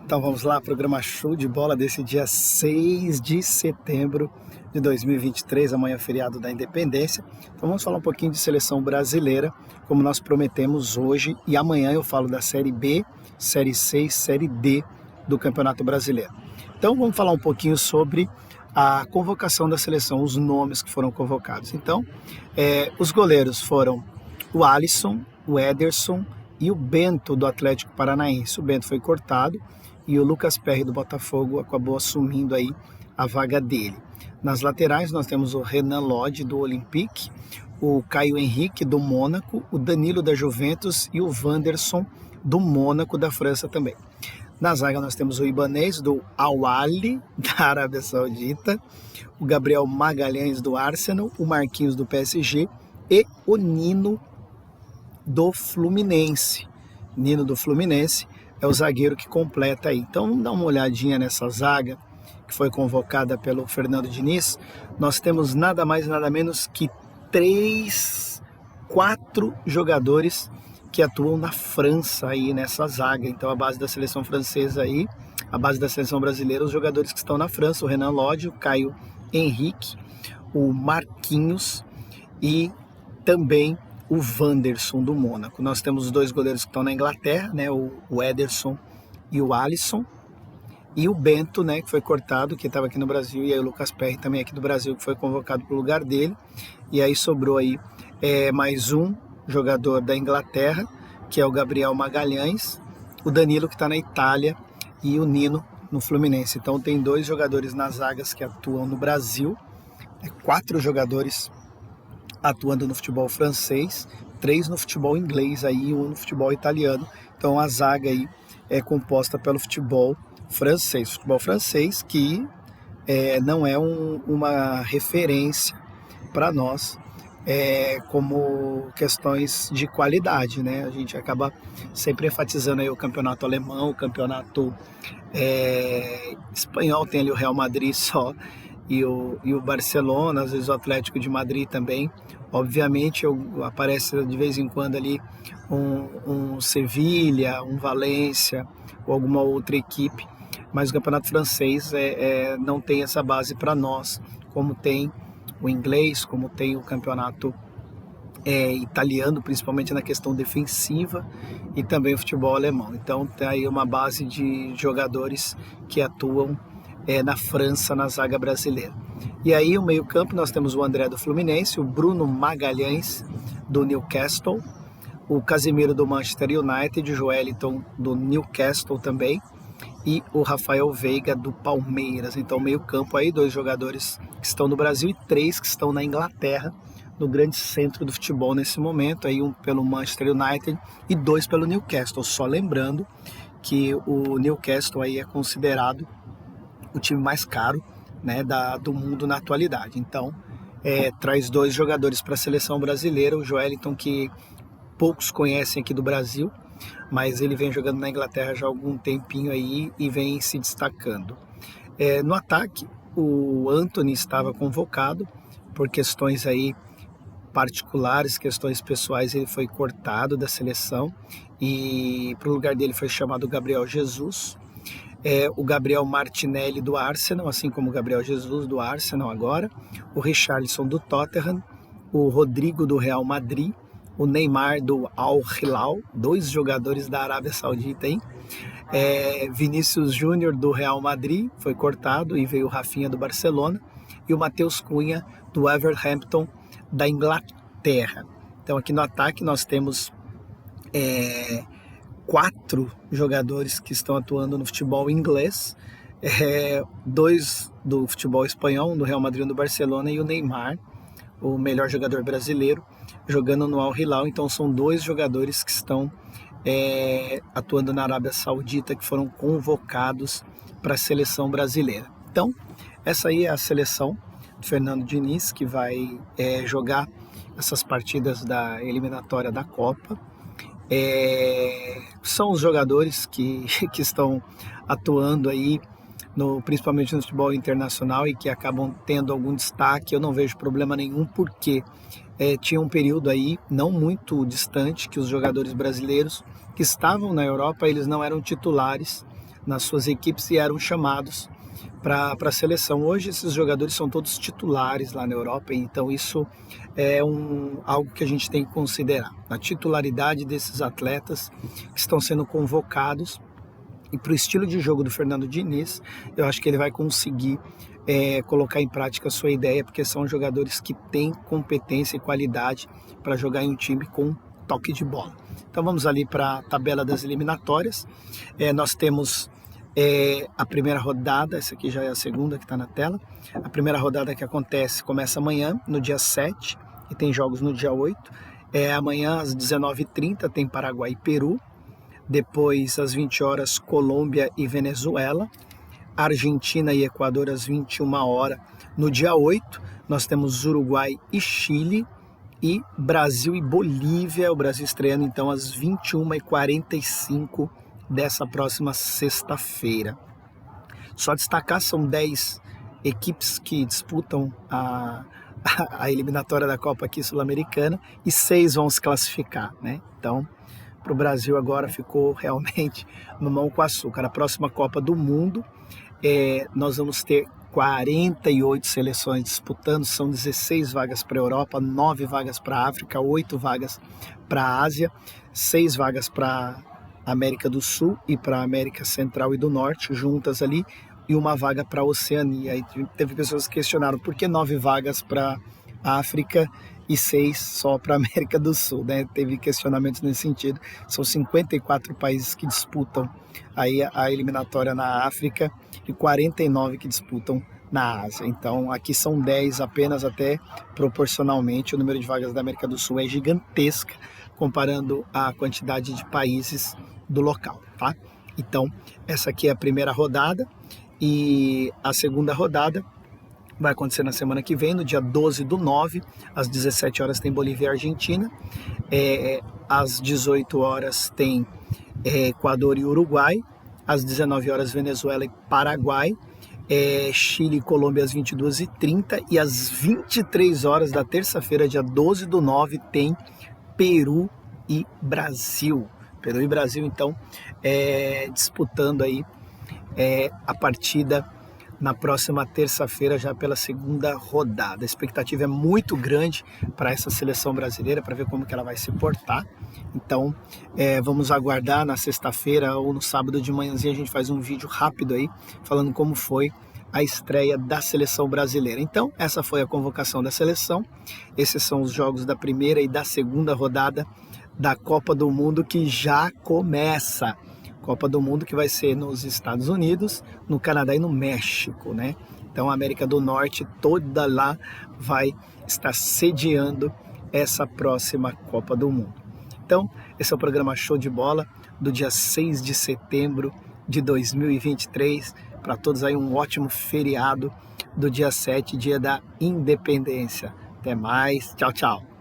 Então vamos lá, programa show de bola desse dia 6 de setembro de 2023, amanhã é feriado da Independência. Então vamos falar um pouquinho de seleção brasileira, como nós prometemos hoje, e amanhã eu falo da Série B, Série C e Série D do Campeonato Brasileiro. Então vamos falar um pouquinho sobre a convocação da seleção, os nomes que foram convocados. Então, os goleiros foram o Alisson, o Ederson e o Bento do Atlético Paranaense. O Bento foi cortado e o Lucas Perry do Botafogo acabou assumindo aí a vaga dele. Nas laterais nós temos o Renan Lodge do Olympique, o Caio Henrique do Mônaco, o Danilo da Juventus e o Wanderson do Mônaco da França também. Na zaga nós temos o Ibanez do Al-Ahly da Arábia Saudita, o Gabriel Magalhães do Arsenal, o Marquinhos do PSG e o Nino do Fluminense. Nino do Fluminense é o zagueiro que completa aí. Então vamos dar uma olhadinha nessa zaga que foi convocada pelo Fernando Diniz. Nós temos nada mais nada menos que 4 jogadores que atuam na França aí nessa zaga. Então a base da seleção francesa aí, a base da seleção brasileira, os jogadores que estão na França, o Renan Lodge, o Caio Henrique, o Marquinhos e também o Wanderson do Mônaco. Nós temos os 2 goleiros que estão na Inglaterra, né, o Ederson e o Alisson, e o Bento, né, que foi cortado, que estava aqui no Brasil, e aí o Lucas Perry também aqui do Brasil, que foi convocado para o lugar dele, e aí sobrou aí mais um jogador da Inglaterra, que é o Gabriel Magalhães, o Danilo que está na Itália e o Nino no Fluminense. Então tem 2 jogadores nas zagas que atuam no Brasil, 4 jogadores atuando no futebol francês, 3 no futebol inglês aí, e 1 no futebol italiano. Então a zaga aí é composta pelo futebol francês. Futebol francês que não é uma referência para nós como questões de qualidade, né? A gente acaba sempre enfatizando aí o campeonato alemão, o campeonato espanhol, tem ali o Real Madrid só, e o Barcelona, às vezes o Atlético de Madrid também. Obviamente aparece de vez em quando ali um Sevilha, um Valência ou alguma outra equipe, mas o campeonato francês não tem essa base para nós, como tem o inglês, como tem o campeonato italiano, principalmente na questão defensiva, e também o futebol alemão. Então tem aí uma base de jogadores que atuam na França, na zaga brasileira. E aí o meio campo nós temos o André do Fluminense, o Bruno Magalhães do Newcastle, o Casemiro do Manchester United, o Joelinton do Newcastle também, e o Rafael Veiga do Palmeiras. Então meio campo aí, 2 jogadores que estão no Brasil e 3 que estão na Inglaterra, no grande centro do futebol nesse momento, aí 1 pelo Manchester United e 2 pelo Newcastle. Só lembrando que o Newcastle aí é considerado o time mais caro, né, do mundo na atualidade. Então traz 2 jogadores para a seleção brasileira, o Joelinton, que poucos conhecem aqui do Brasil, mas ele vem jogando na Inglaterra já há algum tempinho aí e vem se destacando. No ataque, o Antony estava convocado por questões aí particulares, questões pessoais, ele foi cortado da seleção e para o lugar dele foi chamado Gabriel Jesus. O Gabriel Martinelli do Arsenal, assim como o Gabriel Jesus do Arsenal agora, o Richarlison do Tottenham, o Rodrigo do Real Madrid, o Neymar do Al-Hilal, 2 jogadores da Arábia Saudita, hein? Vinícius Júnior do Real Madrid foi cortado e veio o Rafinha do Barcelona, e o Matheus Cunha do Wolverhampton da Inglaterra. Então aqui no ataque nós temos 4 jogadores que estão atuando no futebol inglês, 2 do futebol espanhol, um do Real Madrid e um do Barcelona, e o Neymar, o melhor jogador brasileiro, jogando no Al-Hilal. Então são 2 jogadores que estão atuando na Arábia Saudita, que foram convocados para a seleção brasileira. Então essa aí é a seleção do Fernando Diniz, que vai jogar essas partidas da eliminatória da Copa. São os jogadores que estão atuando aí, principalmente no futebol internacional, e que acabam tendo algum destaque. Eu não vejo problema nenhum, porque tinha um período aí, não muito distante, que os jogadores brasileiros que estavam na Europa, eles não eram titulares nas suas equipes e eram chamados para a seleção. Hoje esses jogadores são todos titulares lá na Europa, então isso é algo que a gente tem que considerar. A titularidade desses atletas que estão sendo convocados, e para o estilo de jogo do Fernando Diniz, eu acho que ele vai conseguir colocar em prática a sua ideia, porque são jogadores que têm competência e qualidade para jogar em um time com toque de bola. Então vamos ali para a tabela das eliminatórias. Nós temos a primeira rodada, essa aqui já é a segunda que está na tela. A primeira rodada que começa amanhã, no dia 7, e tem jogos no dia 8. Amanhã às 19h30 tem Paraguai e Peru. Depois às 20 horas Colômbia e Venezuela. Argentina e Equador às 21h. No dia 8 nós temos Uruguai e Chile. E Brasil e Bolívia, o Brasil estreando então às 21h45 dessa próxima sexta-feira. Só destacar, são 10 equipes que disputam a eliminatória da Copa aqui sul-americana e 6 vão se classificar, né? Então, para o Brasil agora ficou realmente mamão com açúcar. A próxima Copa do Mundo, nós vamos ter 48 seleções disputando, são 16 vagas para a Europa, 9 vagas para a África, 8 vagas para a Ásia, 6 vagas para a América do Sul e para a América Central e do Norte, juntas ali, e uma vaga para a Oceania. E teve pessoas que questionaram por que 9 vagas para a África e 6 só para a América do Sul, né? Teve questionamentos nesse sentido. São 54 países que disputam aí a eliminatória na África e 49 que disputam na Ásia. Então aqui são 10 apenas, até proporcionalmente o número de vagas da América do Sul é gigantesca comparando a quantidade de países do local, tá? Então essa aqui é a primeira rodada e a segunda rodada vai acontecer na semana que vem, no dia 12/9, às 17 horas tem Bolívia e Argentina, às 18 horas tem Equador e Uruguai, às 19 horas Venezuela e Paraguai, Chile e Colômbia às 22h30 e às 23 horas da terça-feira, dia 12/9, tem Peru e Brasil. Peru e Brasil, então, disputando aí a partida na próxima terça-feira, já pela segunda rodada. A expectativa é muito grande para essa seleção brasileira, para ver como que ela vai se portar. Então, vamos aguardar na sexta-feira ou no sábado de manhãzinha, a gente faz um vídeo rápido aí, falando como foi a estreia da seleção brasileira. Então, essa foi a convocação da seleção. Esses são os jogos da primeira e da segunda rodada da Copa do Mundo, que já começa. Copa do Mundo que vai ser nos Estados Unidos, no Canadá e no México, né? Então a América do Norte toda lá vai estar sediando essa próxima Copa do Mundo. Então, esse é o programa Show de Bola do dia 6 de setembro de 2023. Para todos aí um ótimo feriado do dia 7, dia da Independência. Até mais, tchau, tchau.